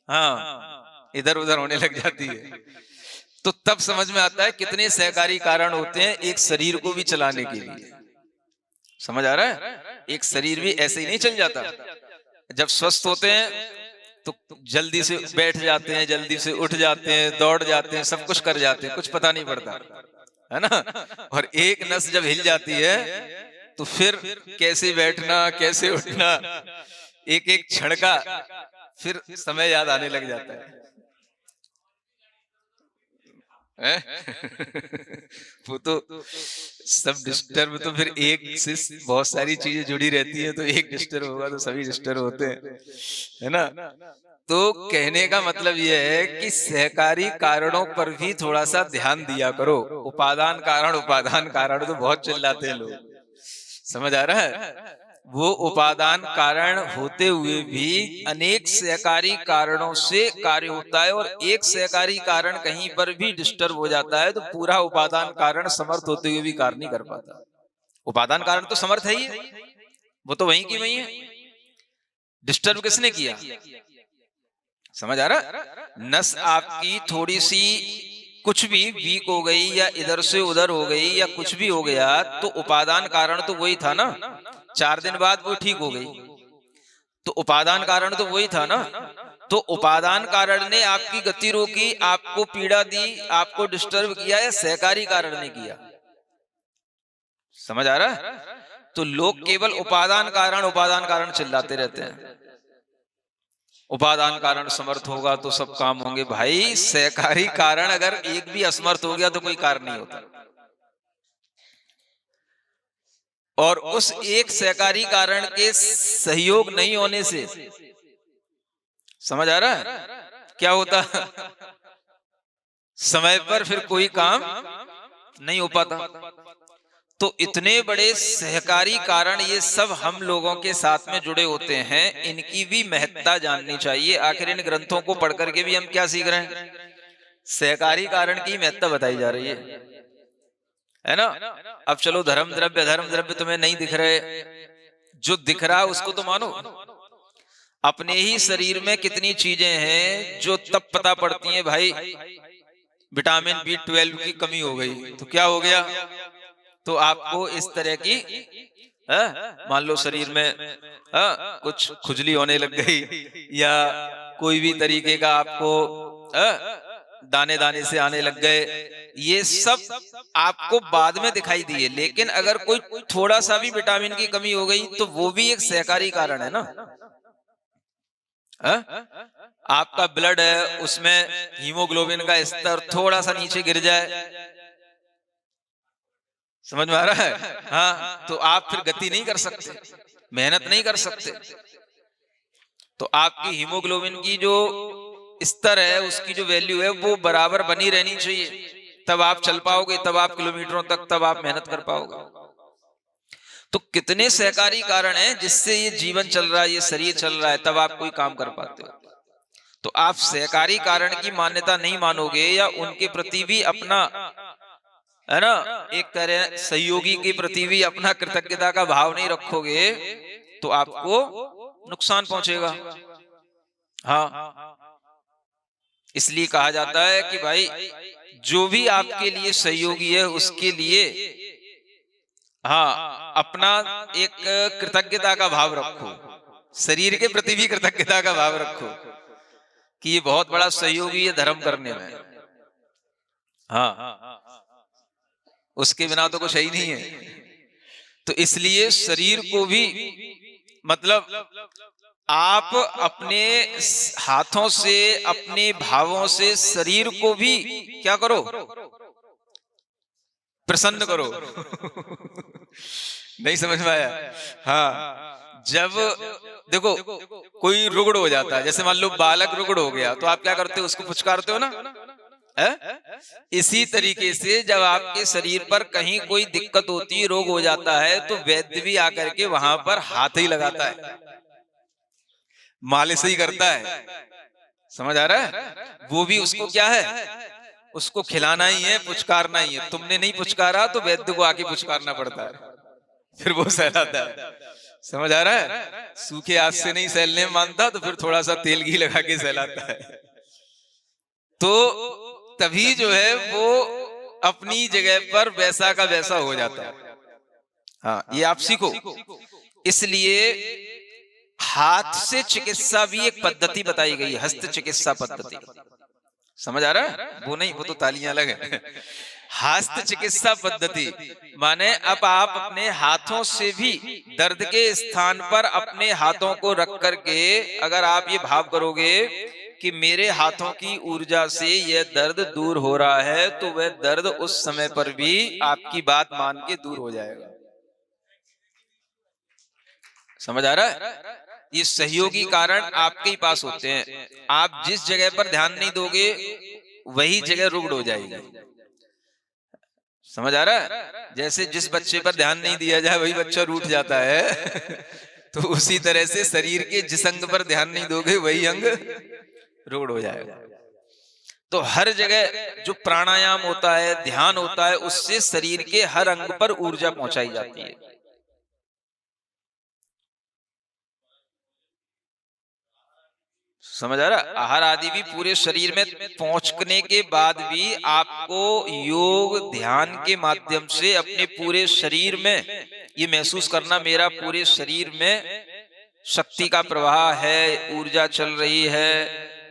हाँ इधर उधर होने लग जाती है। तो तब समझ में आता है कितने सहकारी कारण होते हैं एक शरीर को भी चलाने के लिए। समझ आ रहा है? एक शरीर भी ऐसे ही नहीं चल जाता। जब स्वस्थ होते हैं तो जल्दी से बैठ जाते हैं, जल्दी से उठ जाते हैं, दौड़ जाते हैं, सब कुछ कर जाते हैं, कुछ पता नहीं पड़ता है ना। और एक नस जब हिल जाती है तो फिर कैसे बैठना, कैसे उठना, एक एक क्षण का फिर समय याद आने लग जाता है। वो तो सब डिस्टर्ब, तो फिर एक से बहुत सारी चीजें जुड़ी रहती है, तो एक डिस्टर्ब होगा तो सभी डिस्टर्ब होते हैं, है ना। तो कहने का मतलब यह है कि सहकारी कारणों पर भी थोड़ा सा ध्यान दिया करो। उपादान कारण तो बहुत चिल्लाते हैं लोग, समझ आ रहा है। वो उपादान कारण होते हुए भी अनेक सहकारी कारणों से कार्य होता है, और एक सहकारी कारण कहीं पर भी डिस्टर्ब हो जाता है तो पूरा उपादान कारण समर्थ होते हुए भी कार्य नहीं कर पाता। उपादान कारण तो समर्थ है ही, वो तो वहीं की वहीं है, डिस्टर्ब किसने किया। समझ आ रहा। नस आपकी थोड़ी सी कुछ भी वीक हो गई या इधर से उधर हो गई या कुछ भी हो गया तो उपादान कारण तो वही था ना। 4 दिन बाद वो ठीक हो गई तो उपादान कारण तो वही था ना। तो उपादान कारण ने आपकी गति रोकी, आपको पीड़ा दी, आपको डिस्टर्ब किया, या सहकारी कारण ने किया। समझ आ रहा है। तो लोग केवल उपादान कारण चिल्लाते रहते हैं। उपादान कारण समर्थ होगा तो सब काम होंगे। भाई सहकारी कारण अगर एक भी असमर्थ हो गया तो कोई कार्य नहीं होता। और उस एक सहकारी कारण के सहयोग नहीं होने से, समझ आ रहा है क्या होता, समय पर फिर कोई काम नहीं हो पाता। तो इतने बड़े सहकारी कारण ये सब हम लोगों के साथ में जुड़े होते हैं, इनकी भी महत्ता जाननी चाहिए। आखिर इन ग्रंथों को पढ़ करके भी हम क्या सीख रहे हैं, सहकारी कारण की महत्ता बताई जा रही है ना। अब चलो धर्म द्रव्य अधर्म द्रव्य तुम्हें नहीं दिख रहे, जो दिख रहा है उसको तो मानो। अपने ही शरीर में कितनी चीजें हैं जो तब पता पड़ती हैं, भाई विटामिन B12 की कमी हो गई तो क्या हो गया, तो आपको इस तरह की मान लो शरीर में कुछ खुजली होने लग गई, या कोई भी तरीके का आपको दाने दाने से आने लग गए, ये सब आपको बाद में दिखाई दिए। लेकिन अगर कोई थोड़ा सा भी विटामिन की कमी हो गई तो वो भी एक सहकारी कारण है ना। आपका ब्लड है उसमें हीमोग्लोबिन का स्तर थोड़ा सा नीचे गिर जाए, समझ में आ रहा है। हाँ, तो आप फिर गति नहीं कर सकते, मेहनत नहीं कर सकते। तो आपकी हीमोग्लोबिन की जो स्तर है, उसकी जो वैल्यू है वो बराबर बनी रहनी चाहिए, तब आप चल पाओगे, तब आप किलोमीटरों तक, तब आप मेहनत कर पाओगे। तो कितने सहकारी कारण हैं जिससे ये जीवन चल रहा है, ये शरीर चल रहा है, तब आप कोई काम कर पाते हो। तो आप सहकारी कारण की मान्यता नहीं मानोगे या उनके प्रति भी अपना, है ना, एक तरह सहयोगी के प्रति भी अपना कृतज्ञता का भाव नहीं रखोगे तो आपको नुकसान पहुंचेगा। हाँ, इसलिए कहा जाता है कि भाई जो भी आपके लिए सहयोगी है उसके लिए हाँ अपना एक कृतज्ञता का भाव रखो, शरीर के प्रति भी कृतज्ञता का भाव रखो कि ये बहुत बड़ा सहयोगी है धर्म करने में। हाँ, उसके बिना तो कुछ है ही नहीं है। तो इसलिए शरीर को भी, मतलब आप अपने हाथों से, अपने भावों से शरीर को भी क्या करो, प्रसन्न करो। नहीं समझ में आया। हाँ, जब देखो कोई रुगड़ हो जाता है, जैसे मान लो बालक रुगड़ हो गया तो आप क्या करते हो, उसको पुचकारते हो ना। इसी तरीके से जब आपके शरीर पर कहीं कोई दिक्कत होती है, रोग हो जाता है, तो वैद्य भी आकर के वहां पर हाथ ही लगाता है, मालिश ही करता है। समझ आ रहा है। वो भी उसको क्या है, उसको खिलाना ही है, पुचकारना ही है। तुमने नहीं पुचकारा तो वैद्य को आके पुचकारना पड़ता है, फिर वो सहलाता है। समझ आ रहा है? सूखे हाथ से नहीं सहलने मानता तो फिर थोड़ा सा तेल घी लगा के सहलाता है। तो तभी जो है वो अपनी जगह पर वैसा का वैसा हो जाता है। हाँ, ये आप सीखो। इसलिए हाथ से चिकित्सा भी एक पद्धति बताई गई है, हस्त चिकित्सा पद्धति। समझ आ रहा है? वो नहीं, वो तो तालियां अलग है। हस्त चिकित्सा पद्धति माने अब आप अपने हाथों से भी दर्द के स्थान पर अपने हाथों को रख करके अगर आप ये भाव करोगे कि मेरे हाथों की ऊर्जा से यह दर्द दूर हो रहा है, तो वह दर्द उस समय पर भी आपकी बात मान के दूर हो जाएगा। समझ आ रहा है? ये सहयोगी कारण आपके ही पास होते हैं। आप जिस जगह पर ध्यान नहीं दोगे वही जगह रुग्ण हो जाएगी। समझ आ रहा है? जैसे जिस बच्चे पर ध्यान नहीं दिया जाए वही बच्चा रूठ जाता है। तो उसी तरह से शरीर के जिस अंग पर ध्यान नहीं दोगे वही अंग रुग्ण हो जाएगा। तो हर जगह जो प्राणायाम होता है, ध्यान होता है, उससे शरीर के हर अंग पर ऊर्जा पहुंचाई जाती है। समझ आ रहा? आहार आदि भी पूरे शरीर में पहुंचने के बाद भी आपको योग ध्यान के माध्यम से अपने पूरे शरीर में ये महसूस करना, मेरा पूरे शरीर में शक्ति का प्रवाह है, ऊर्जा चल रही है।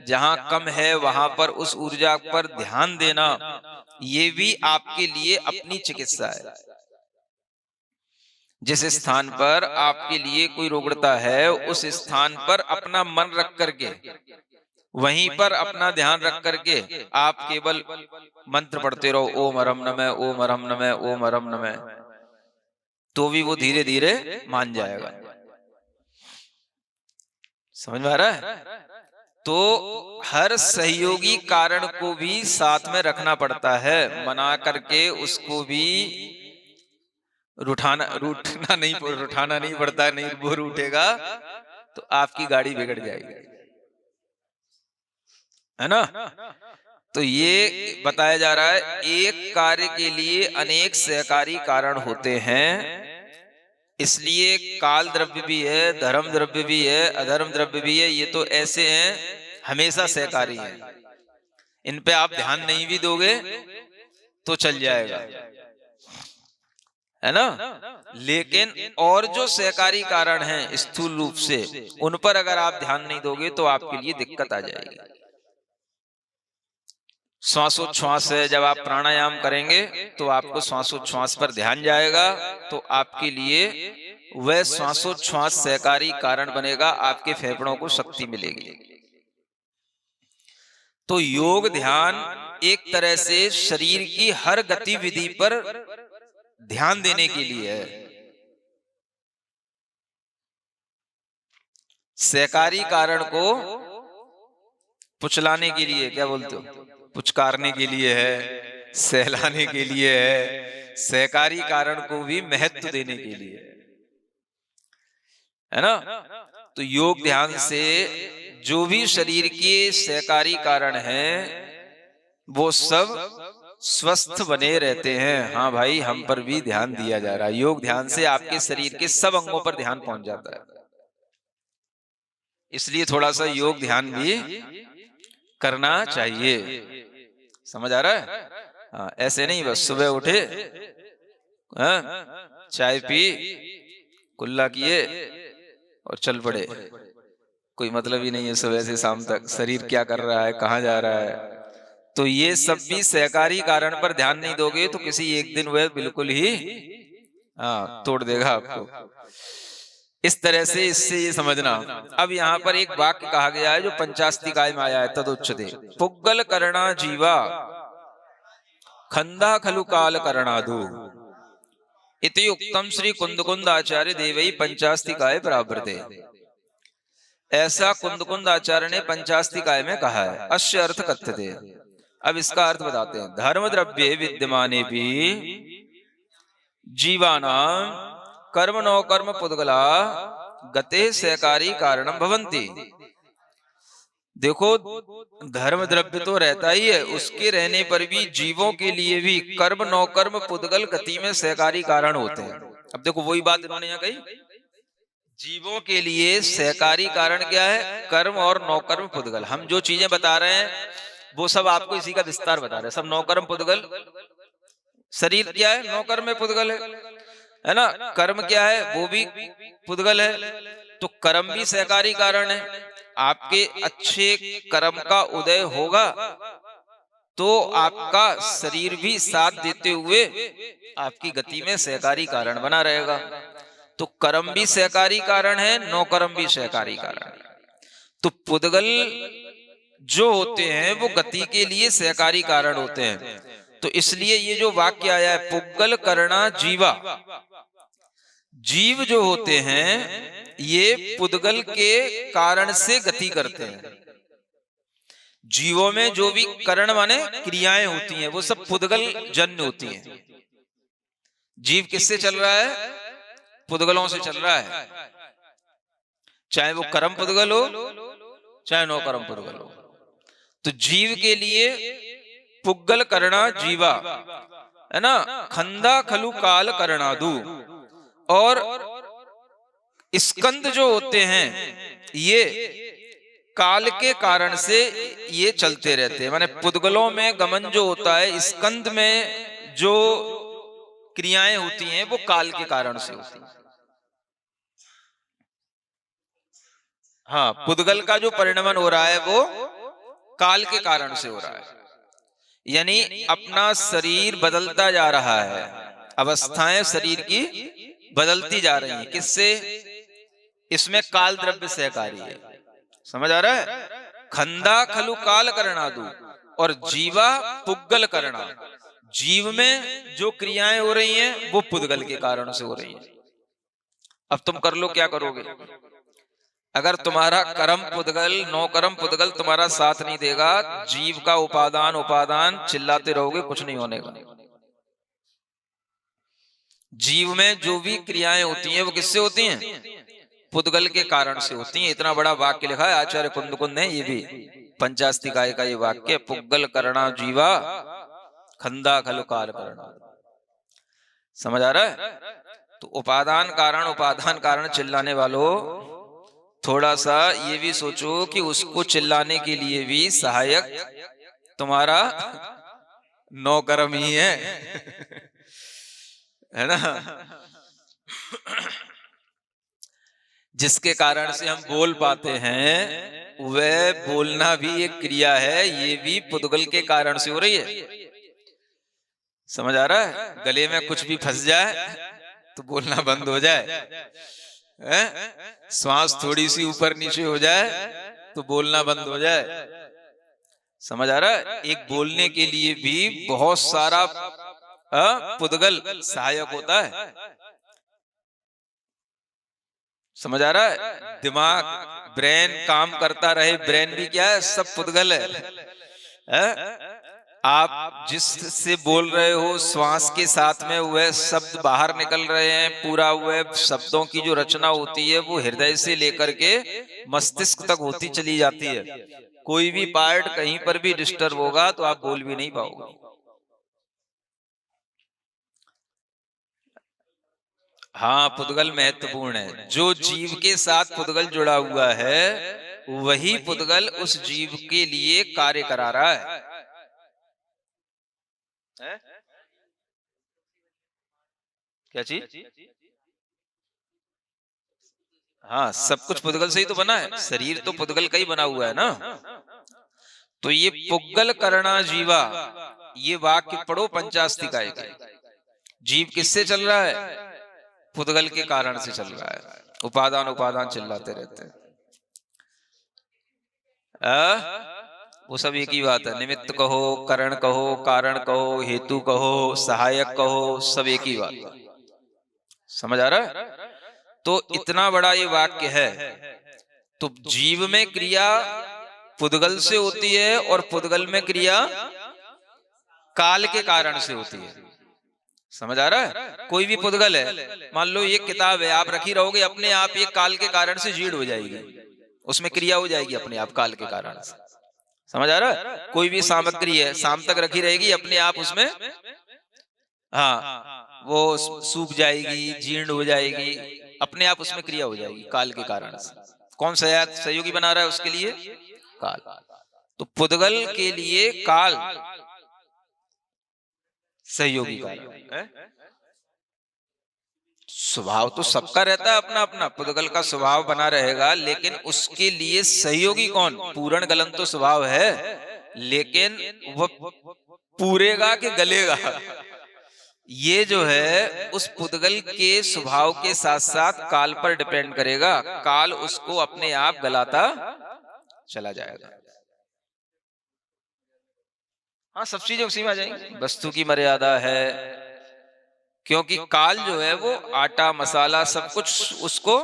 जहां कम है वहां पर उस ऊर्जा पर ध्यान देना, ये भी आपके लिए अपनी चिकित्सा है। जिस स्थान पर आपके लिए कोई रुग्णता है, उस स्थान पर अपना मन रख करके, वहीं पर अपना ध्यान रख करके आप केवल मंत्र पढ़ते रहो, ओम अरहम नमः, ओम अरहम नमः, ओम अरहम नमः, तो भी वो धीरे धीरे मान जाएगा। समझ में आ रहा है? तो हर सहयोगी कारण को भी साथ में रखना पड़ता है, मना करके उसको भी रूठना नहीं पड़ता। नहीं वो रूठेगा तो आपकी गाड़ी बिगड़ जाएगी, है ना? तो ये बताया जा रहा है, एक कार्य के लिए अनेक सहकारी कारण होते हैं। इसलिए काल द्रव्य भी है, धर्म द्रव्य भी है, अधर्म द्रव्य भी है। ये तो ऐसे हैं, हमेशा सहकारी हैं। इन पे आप ध्यान नहीं भी दोगे तो चल जाएगा, है ना? लेकिन और जो सहकारी कारण हैं स्थूल रूप से, उन पर अगर आप ध्यान नहीं दोगे तो आपके लिए दिक्कत आ जाएगी। श्वासोच्छ्वास है, जब आप प्राणायाम करेंगे तो आपको श्वासोच्छ्वास पर ध्यान जाएगा, तो आपके लिए वह श्वासोच्छ्वास सहकारी कारण बनेगा, आपके फेफड़ों को शक्ति मिलेगी। तो योग ध्यान एक तरह से शरीर की हर गतिविधि पर ध्यान देने के लिए है। सहकारी कारण को पुचलाने के लिए, क्या बोलते हो, पुचकारने के लिए है, सहलाने के लिए है, सहकारी कारण को भी महत्व देने के लिए है ना? तो योग ध्यान से जो भी शरीर के सहकारी कारण हैं वो सब स्वस्थ बने रहते हैं। हाँ भाई, हम पर भी ध्यान दिया जा रहा है। योग ध्यान से आपके शरीर के सब अंगों पर ध्यान पहुंच जाता है। इसलिए थोड़ा सा योग ध्यान भी करना चाहिए। समझ आ रहा है? हाँ, ऐसे नहीं बस सुबह उठे, चाय पी, कुल्ला किए और चल पड़े, कोई मतलब ही नहीं है सुबह से शाम तक शरीर क्या कर रहा है, कहाँ जा रहा है। तो ये सब भी सहकारी कारण पर ध्यान नहीं दोगे तो किसी एक दिन वह बिल्कुल ही तोड़ देगा आपको। इस तरह से इससे ये समझना। अब यहाँ पर एक वाक्य कहा गया है जो पंचास्तिकाय में आया है, तदुच्यते पुग्गल कर्णा जीवा खंदा खलु काल कर्णादु इति उक्तम श्री कुंदकुंद आचार्य देवई पंचास्तिकाय प्रावर्ते। ऐसा कुंदकुंद आचार्य ने पंचास्तिकाय में कहा है। अस्य अर्थ कथ्यते, अब इसका अर्थ बताते हैं। धर्म द्रव्ये विद्यमाने भी जीवानां कर्म नो कर्म पुद्गला गते सहकारी कारणम भवन्ति। देखो, धर्म द्रव्य तो रहता ही है, उसके रहने पर भी जीवों के लिए भी कर्म नौकर्म पुद्गल गति में सहकारी कारण होते हैं। अब देखो वही बात इन्होंने यहाँ कही, जीवों के लिए सहकारी कारण क्या है? कर्म और नौकर्म पुद्गल। हम जो चीजें बता रहे हैं वो सब आपको इसी का विस्तार बता रहे हैं। सब नौकर्म पुद्गल। शरीर क्या है? नौकर्म में पुद्गल है ना। कर्म क्या है? वो भी पुद्गल है। तो कर्म भी सहकारी कारण है। आपके अच्छे कर्म का उदय होगा तो आपका शरीर भी साथ देते हुए आपकी गति में सहकारी कारण बना रहेगा। तो कर्म भी सहकारी कारण है, नौकर्म भी सहकारी कारण है। तो पुद्गल जो होते हैं वो गति के लिए सहकारी कारण होते हैं। तो इसलिए ये जो वाक्य आया है, पुद्गल करना जीवा, जीव जो होते हैं ये पुद्गल के कारण से गति करते हैं। जीवों में जो भी करण माने क्रियाएं होती हैं वो सब पुद्गल जन्य होती हैं। जीव किससे चल रहा है? पुद्गलों से चल रहा है। चाहे वो कर्म पुद्गल हो चाहे नो कर्म पुद्गल हो। तो जीव के लिए पुग्गल करना जीवा है ना। खंदा खलु काल करणादु। और स्कंद जो होते हैं ये काल के कारण से ये चलते रहते हैं। माने पुद्गलों में गमन जो होता है, स्कंद में जो क्रियाएं होती हैं वो काल के कारण से होती हैं। हाँ, पुद्गल का जो परिणमन हो रहा है वो काल के कारण से हो रहा है। यानी अपना शरीर बदलता जा रहा है, अवस्थाएं शरीर की बदलती जा रही हैं। किससे? इसमें काल द्रव्य सहकारी है। समझ आ रहा है? खंदा खलु काल करणादु और जीवा पुग्गल करना। जीव में जो क्रियाएं हो रही हैं वो पुद्गल के कारण से हो रही हैं। अब तुम कर लो, क्या करोगे? अगर तुम्हारा कर्म पुद्गल नो कर्म पुद्गल तुम्हारा साथ नहीं देगा, जीव का उपादान उपादान चिल्लाते रहोगे, कुछ नहीं होने का। जीव में जो भी क्रियाएं होती हैं वो किससे होती हैं? पुद्गल के कारण से होती हैं। इतना बड़ा वाक्य लिखा है आचार्य कुंद ने, ये भी पंचास्तिकाय का ये वाक्य, पुग्गल करना जीवा खंदा खलु काल करना। समझ आ रहा है? तो उपादान कारण चिल्लाने वालों, थोड़ा सा ये भी सोचो कि उसको चिल्लाने के लिए भी सहायक तुम्हारा नौ कर्म ही है ना। जिसके कारण से हम बोल पाते हैं, वह बोलना भी एक क्रिया है, ये भी पुद्गल के कारण से हो रही है। समझ आ रहा है? गले में कुछ भी फंस जाए तो बोलना बंद हो जाए, श्वास थोड़ी सी ऊपर नीचे हो जाए तो बोलना बंद हो जाए। समझ आ रहा है? एक बोलने के लिए भी बहुत सारा पुद्गल सहायक होता है। समझ आ रहा है? दिमाग ब्रेन काम करता रहे, ब्रेन भी क्या है? सब पुद्गल है? आप जिससे बोल रहे हो श्वास के साथ में वह शब्द बाहर निकल रहे हैं, पूरा वह शब्दों की जो रचना होती है वो हृदय से लेकर के मस्तिष्क तक होती चली जाती है। कोई भी पार्ट कहीं पर भी डिस्टर्ब होगा तो आप बोल भी नहीं पाओगे। हाँ, पुद्गल महत्वपूर्ण है। जो जीव के साथ पुद्गल जुड़ा हुआ है वही पुद्गल उस जीव के लिए कार्य करा रहा है। क्या चीज? हाँ, सब कुछ पुद्गल से ही तो बना है। शरीर तो पुद्गल का ही बना हुआ है ना। तो ये पुग्गल करना जीवा, ये वाक्य पढ़ो पंचास्तिकाय के। जीव किससे चल रहा है? पुद्गल के कारण से चल रहा है। उपादान उपादान चिल्लाते रहते हैं। वो सब एक ही बात है। निमित्त कहो, करण कहो, कारण कहो, हेतु कहो, सहायक कहो, सब एक ही बात है। समझ आ रहा है? तो इतना बड़ा ये वाक्य है। तो जीव में क्रिया पुद्गल से होती है और पुद्गल में क्रिया काल के कारण से होती है। समझ आ रहा है? कोई भी पुद्गल है, मान लो ये किताब है, आप रखी रहोगे, अपने आप ये काल के कारण से जीर्ण हो जाएगी। उसमें क्रिया हो जाएगी अपने आप काल के कारण से। समझ आ रहा है? कोई भी सामग्री है शाम तक रखी रहेगी अपने आप उसमें, हाँ, वो सूख जाएगी, जीर्ण हो जाएगी, अपने आप उसमें क्रिया हो जाएगी काल के कारण से। कौन सहयोगी बना रहा है उसके लिए? काल। तो पुद्गल के लिए काल सहयोगी कारण है। स्वभाव तो सबका रहता है अपना अपना, पुद्गल का स्वभाव बना रहेगा, लेकिन उसके लिए सहयोगी कौन? पूर्ण गलन तो स्वभाव है, लेकिन वह पूरेगा कि गलेगा, ये जो है उस पुद्गल के स्वभाव के साथ साथ काल पर डिपेंड करेगा। काल उसको अपने आप गलाता चला जाएगा। हाँ, सब चीजें उसी में आ जाएंगी। वस्तु की मर्यादा है, क्योंकि काल जो है वो आटा मसाला सब कुछ उसको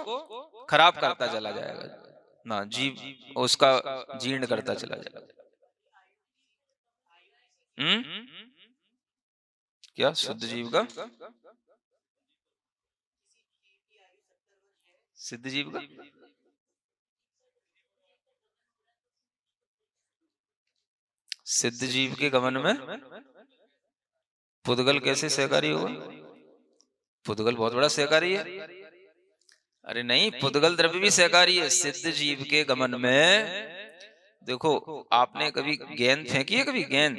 खराब करता चला जाएगा ना, जीव उसका जीर्ण करता चला जाएगा। क्या शुद्ध जीव का? सिद्ध जीव का सिद्ध जीव के गमन में पुद्गल कैसे सहकारी होगा? पुद्गल बहुत बड़ा सहकारी है। अरे नहीं, पुद्गल द्रव्य भी सहकारी है। सिद्ध जीव के गमन में देखो, आपने कभी गेंद फेंकी है? कभी गेंद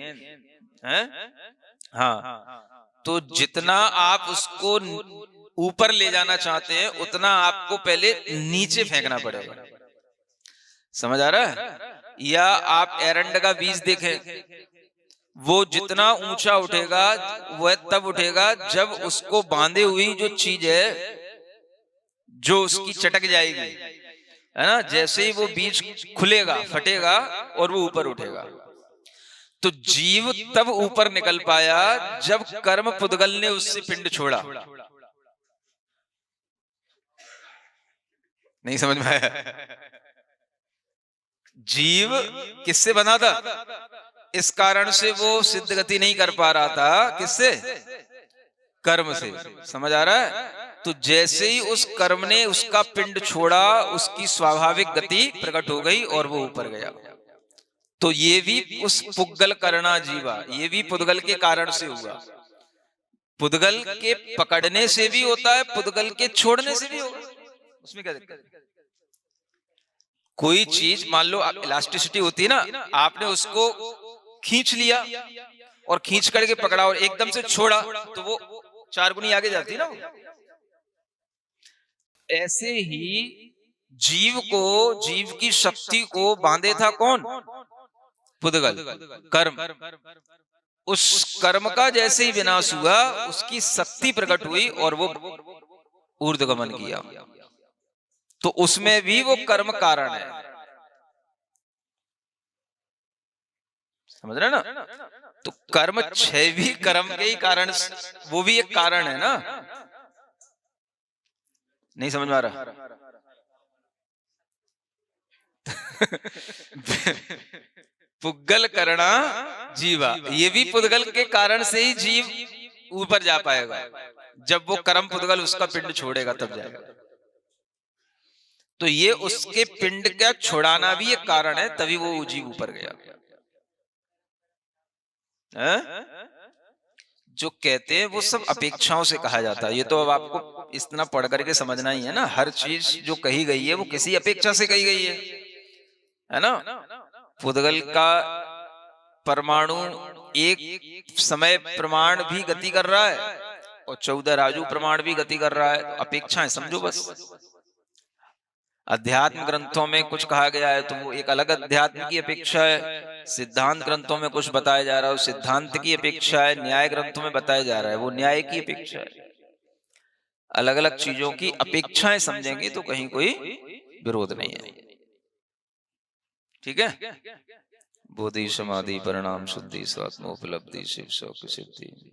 है? हाँ, तो जितना आप उसको ऊपर ले जाना चाहते हैं उतना आपको पहले नीचे फेंकना पड़ेगा। समझ आ रहा है? या आप एरंड का बीज देखें, वो जितना ऊंचा उठेगा वह तब उठेगा जब उसको बांधे हुई जो चीज है जो उसकी चटक जाएगी, है ना? जैसे ही वो बीज खुलेगा, फटेगा और वो ऊपर उठेगा। तो जीव तब ऊपर निकल पाया जब कर्म पुद्गल ने उससे पिंड छोड़ा। नहीं समझ में आया? जीव किससे बना था? इस कारण से वो सिद्ध गति नहीं कर पा रहा था। किससे? कर्म से। समझ आ रहा है? तो जैसे ही उस कर्म ने उसका पिंड छोड़ा, उसकी स्वाभाविक गति प्रकट हो गई और वो ऊपर गया। तो ये भी उस पुद्गल करना जीवा, ये भी पुद्गल के कारण से हुआ। पुद्गल के पकड़ने से भी होता है, पुद्गल के छोड़ने से भी होगा। उसमें क्या दिक्कत है? कोई चीज मान लो इलास्टिसिटी होती है ना, आपने उसको खींच लिया और खींच करके पकड़ा और एकदम से छोड़ा तो वो 4 गुनी आगे जाती है ना। ऐसे ही जीव को, जीव की शक्ति को बांधे था कौन? पुद्गल, कर्म। उस कर्म का जैसे ही विनाश हुआ उसकी शक्ति प्रकट हुई और वो ऊर्ध्वगमन किया। तो उसमें भी वो कर्म कारण है। समझ रहे ना? तो कर्म क्षय भी कर्म के ही कारण, वो भी एक कारण है ना। नहीं समझ में आ रहा? पुद्गल करना जीवा, ये भी पुद्गल के कारण से ही जीव ऊपर जा पाएगा। जब वो कर्म पुद्गल उसका पिंड छोड़ेगा तब जाएगा। तो ये उसके पिंड का छुड़ाना भी एक कारण है, तभी वो जीव ऊपर गया। जो कहते हैं वो सब अपेक्षाओं से कहा जाता है। ये तो अब आपको इतना पढ़ करके समझना ही है ना। हर चीज जो कही गई है वो किसी अपेक्षा से कही गई है ना। पुद्गल का परमाणु एक समय प्रमाण भी गति कर रहा है और 14 राजू प्रमाण भी गति कर रहा है। तो अपेक्षाएं समझो बस। अध्यात्म ग्रंथों में कुछ कहा गया है तो वो एक अलग अध्यात्म की अपेक्षा है। सिद्धांत ग्रंथों में कुछ बताया जा रहा है, सिद्धांत की अपेक्षा है। न्याय ग्रंथों में बताया जा रहा है, वो न्याय की अपेक्षा है। अलग अलग चीजों की अपेक्षाएं समझेंगे तो कहीं कोई विरोध नहीं है। ठीक है? बोधि समाधि परिणाम शुद्धि स्वात्मोपलब्धि शिव शौक सिद्धि।